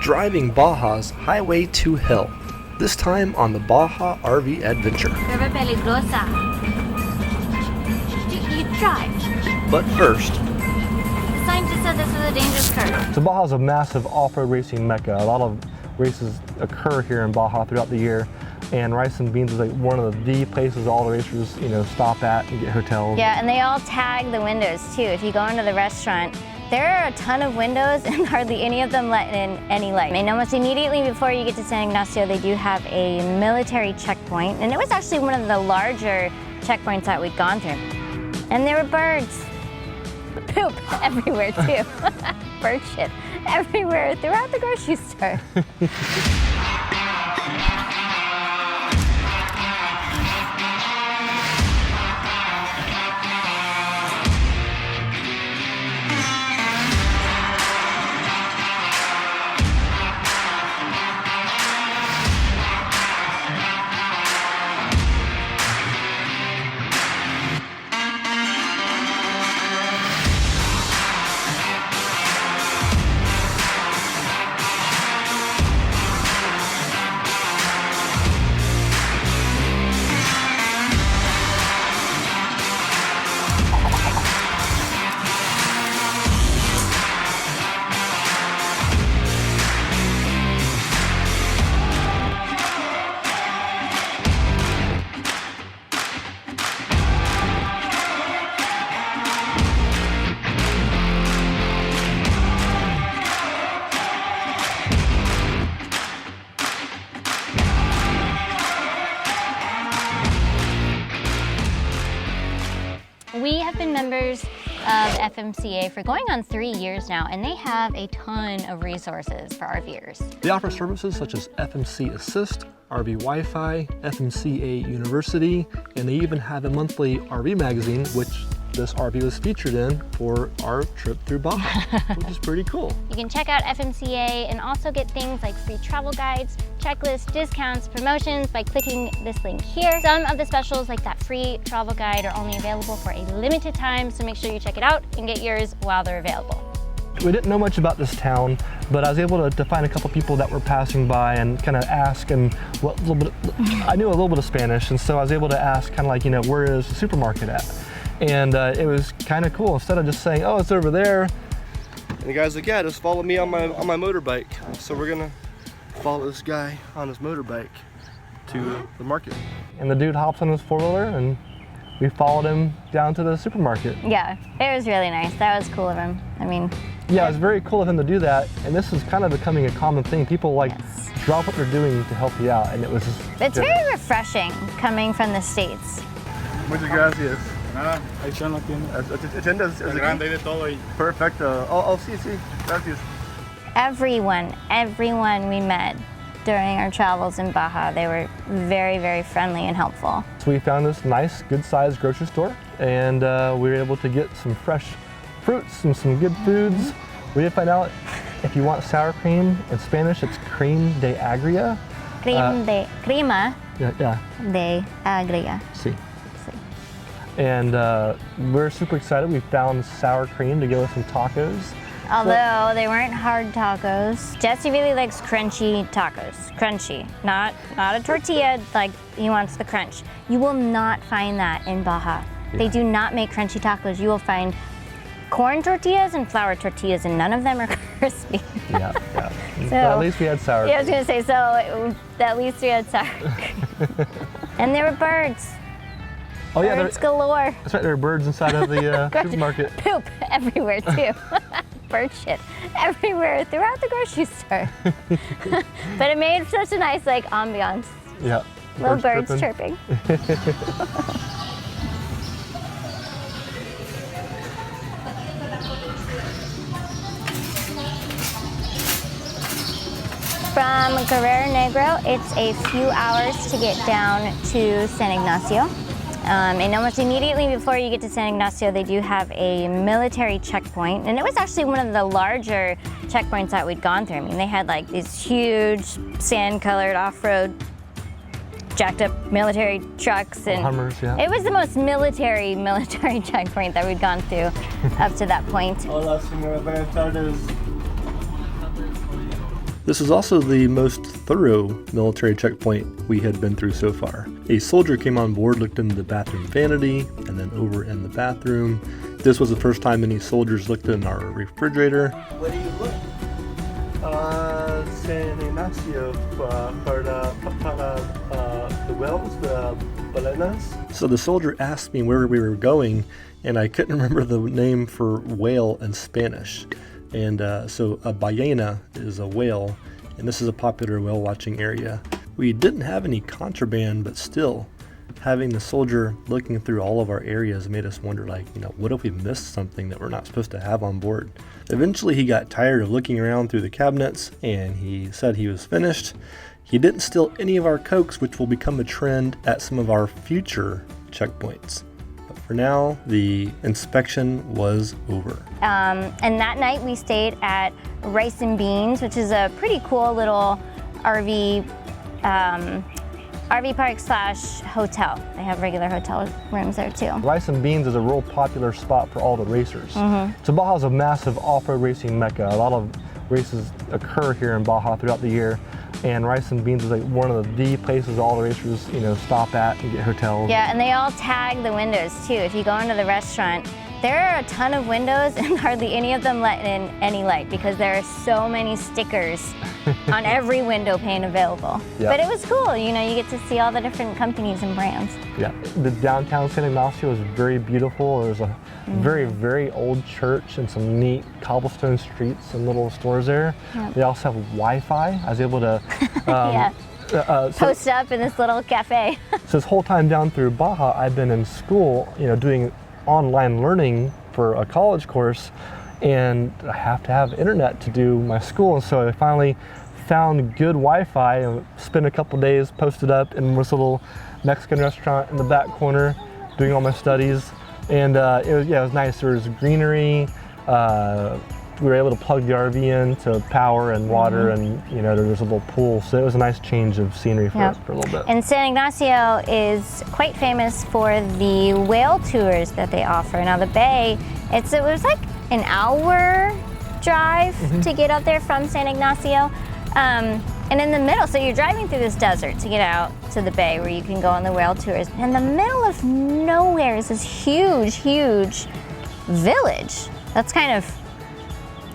driving Baja's highway to hell, this time on the Baja RV Adventure. Curva peligrosa. You drive. But first, The sign just said this was a dangerous curve. So Baja's a massive off-road racing mecca. A lot of races occur here in Baja throughout the year, and Rice and Beans is like one of the places all the racers, stop at and get hotels. Yeah, and they all tag the windows too. If you go into the restaurant, there are a ton of windows and hardly any of them let in any light. And almost immediately before you get to San Ignacio, they do have a military checkpoint, and it was actually one of the larger checkpoints that we'd gone through. And there were birds. Poop everywhere too. Bird shit everywhere throughout the grocery store. We have been members of FMCA for going on 3 years now, and they have a ton of resources for RVers. They offer services such as FMC Assist, RV Wi-Fi, FMCA University, and they even have a monthly RV magazine, which this RV was featured in for our trip through Baja, which is pretty cool. You can check out FMCA and also get things like free travel guides, checklists, discounts, promotions by clicking this link here. Some of the specials like that free travel guide are only available for a limited time, so make sure you check it out and get yours while they're available. We didn't know much about this town, but I was able to find a couple people that were passing by and kind of ask, and I knew a little bit of Spanish, and so I was able to ask kind of like, where is the supermarket at? And it was kind of cool. Instead of just saying, oh, it's over there. And the guy's like, yeah, just follow me on my motorbike. So we're gonna follow this guy on his motorbike to the market. And the dude hops on his four-wheeler and we followed him down to the supermarket. Yeah, it was really nice. That was cool of him. Yeah, it was very cool of him to do that. And this is kind of becoming a common thing. People drop what they're doing to help you out. And it was just it's very refreshing coming from the States. Muchas gracias. Nada, ahí están las tiendas. Agendas Es grande, hay de todo ahí. Perfecto. Sí, gracias. Everyone we met during our travels in Baja, they were very, very friendly and helpful. So we found this nice, good-sized grocery store, and we were able to get some fresh fruits and some good foods. We did find out if you want sour cream, in Spanish it's creme de agria. Crema Yeah. de agria. Sí. And we're super excited. We found sour cream to go with some tacos. Although they weren't hard tacos. Jesse really likes crunchy tacos. Crunchy, not a tortilla, like he wants the crunch. You will not find that in Baja. Yeah. They do not make crunchy tacos. You will find corn tortillas and flour tortillas, and none of them are crispy. Yeah. So, but at least we had sour cream. Yeah, I was gonna say, so at least we had sour cream. And there were birds. Oh yeah, birds galore. That's right, there are birds inside of the supermarket. Poop everywhere too. Bird shit everywhere throughout the grocery store. But it made such a nice ambiance. Yeah. Little birds chirping. From Guerrero Negro, it's a few hours to get down to San Ignacio. And almost immediately before you get to San Ignacio, they do have a military checkpoint. And it was actually one of the larger checkpoints that we'd gone through. They had these huge sand-colored off-road jacked up military trucks. And Hummers, yeah. It was the most military checkpoint that we'd gone through up to that point. Hola, señora. Buenas tardes. This is also the most thorough military checkpoint we had been through so far. A soldier came on board, looked into the bathroom vanity, and then over in the bathroom. This was the first time any soldiers looked in our refrigerator. Where do you look? San Ignacio para the wells, the balenas. So the soldier asked me where we were going, and I couldn't remember the name for whale in Spanish. And so a ballena is a whale, and this is a popular whale watching area. We didn't have any contraband, but still, having the soldier looking through all of our areas made us wonder, like, what if we missed something that we're not supposed to have on board? Eventually, he got tired of looking around through the cabinets, and he said he was finished. He didn't steal any of our Cokes, which will become a trend at some of our future checkpoints. But for now, the inspection was over. And that night we stayed at Rice and Beans, which is a pretty cool little RV park / hotel. They have regular hotel rooms there too. Rice and Beans is a real popular spot for all the racers. So Baja's a massive off-road racing mecca. A lot of races occur here in Baja throughout the year, and Rice and Beans is like one of the places all the racers stop at and get hotels. Yeah, and they all tag the windows too. If you go into the restaurant, there are a ton of windows and hardly any of them let in any light because there are so many stickers on every window pane available. Yep. But it was cool, you get to see all the different companies and brands. Yeah, the downtown San Ignacio is very beautiful. There's a very, very old church and some neat cobblestone streets and little stores there. Yep. They also have Wi-Fi. I was able to post up in this little cafe. So this whole time down through Baja, I've been in school, doing online learning for a college course, and I have to have internet to do my school. And so I finally found good Wi-Fi and spent a couple days posted up in this little Mexican restaurant in the back corner doing all my studies. And it was nice. There was greenery. We were able to plug the RV in to power and water, and there was a little pool. So it was a nice change of scenery for us for a little bit. And San Ignacio is quite famous for the whale tours that they offer. Now the bay, it was like an hour drive to get out there from San Ignacio. And in the middle, so you're driving through this desert to get out to the bay where you can go on the whale tours. In the middle of nowhere is this huge, huge village. That's kind of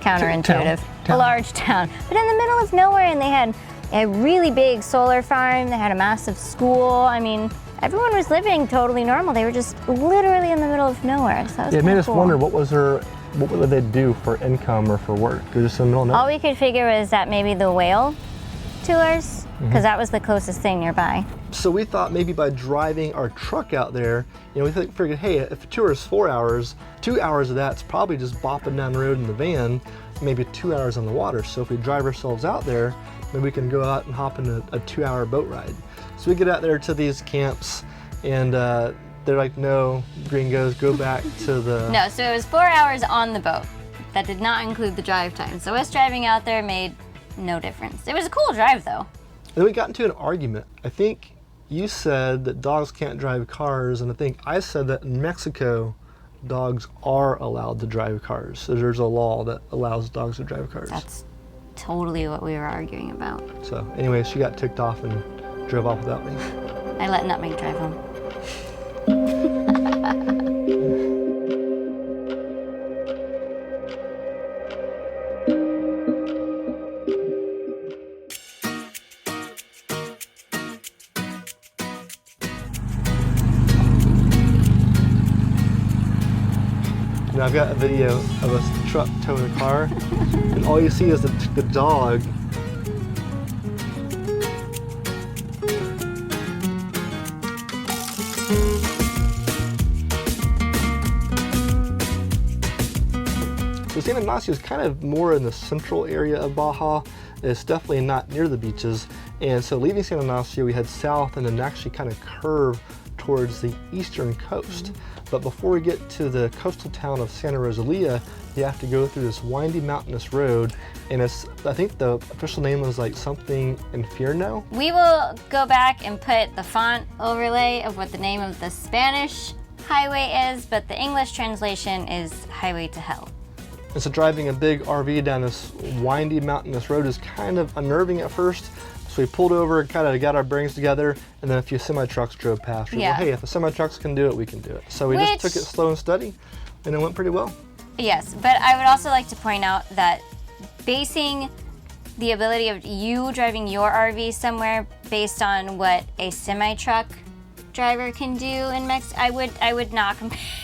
counterintuitive. A large town. But in the middle of nowhere, and they had a really big solar farm. They had a massive school. I mean, everyone was living totally normal. They were just literally in the middle of nowhere. So that was it made us cool. wonder what would they do for income or for work? They're just in the middle of nowhere. All we could figure was that maybe the whale tours, because that was the closest thing nearby. So we thought maybe by driving our truck out there, we figured, hey, if a tour is 4 hours, 2 hours of that's probably just bopping down the road in the van, maybe 2 hours on the water. So if we drive ourselves out there, maybe we can go out and hop in a 2-hour boat ride. So we get out there to these camps, and they're like, no, gringos, go back to the... No, so it was 4 hours on the boat. That did not include the drive time. So us driving out there made no difference. It was a cool drive, though. And then we got into an argument. I think you said that dogs can't drive cars, and I think I said that in Mexico, dogs are allowed to drive cars. So there's a law that allows dogs to drive cars. That's totally what we were arguing about. So anyway, she got ticked off and drove off without me. I let Nutmeg drive home. Now I've got a video of a truck towing a car, and all you see is the dog. So San Ignacio is kind of more in the central area of Baja. It's definitely not near the beaches. And so leaving San Ignacio, we head south and then actually kind of curve towards the eastern coast. But before we get to the coastal town of Santa Rosalia, you have to go through this windy mountainous road, and I think the official name was like something Infierno. We will go back and put the font overlay of what the name of the Spanish highway is, but the English translation is Highway to Hell. And so driving a big RV down this windy mountainous road is kind of unnerving at first. So we pulled over, kind of got our bearings together, and then a few semi-trucks drove past. We Yeah. Well, hey, if the semi-trucks can do it, we can do it. So we just took it slow and steady, and it went pretty well. Yes, but I would also like to point out that basing the ability of you driving your RV somewhere based on what a semi-truck driver can do in Mexico, I would not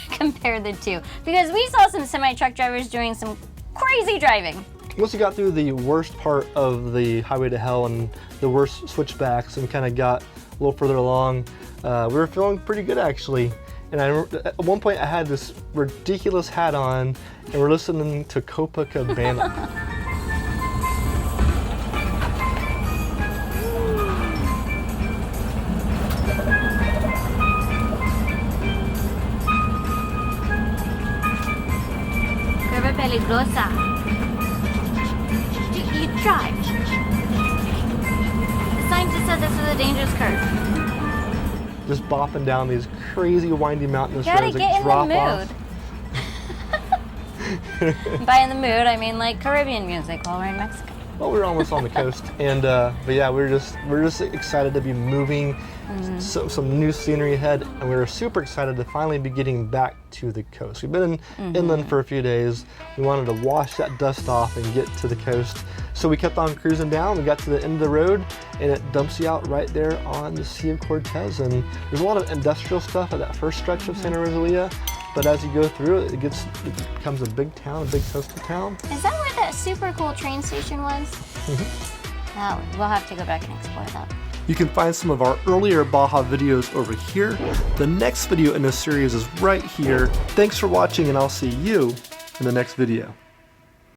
compare the two, because we saw some semi-truck drivers doing some crazy driving. Once you got through the worst part of the highway to hell and the worst switchbacks and kind of got a little further along, we were feeling pretty good actually. And at one point I had this ridiculous hat on and we're listening to Copacabana. Curva peligrosa. You drive. The sign just said this is a dangerous curve. Just bopping down these crazy windy mountainous Gotta roads get that in drop the off. mood. By in the mood, I mean like Caribbean music while we're in Mexico. Well, we were almost on the coast, and but yeah, we're just excited to be moving, some new scenery ahead, and we were super excited to finally be getting back to the coast. We've been inland for a few days. We wanted to wash that dust off and get to the coast, so we kept on cruising down. We got to the end of the road, and it dumps you out right there on the Sea of Cortez. And there's a lot of industrial stuff at that first stretch of Santa Rosalia. But as you go through it, it becomes a big town, a big coastal town. Is that where that super cool train station was? Oh, we'll have to go back and explore that. You can find some of our earlier Baja videos over here. The next video in this series is right here. Thanks for watching, and I'll see you in the next video.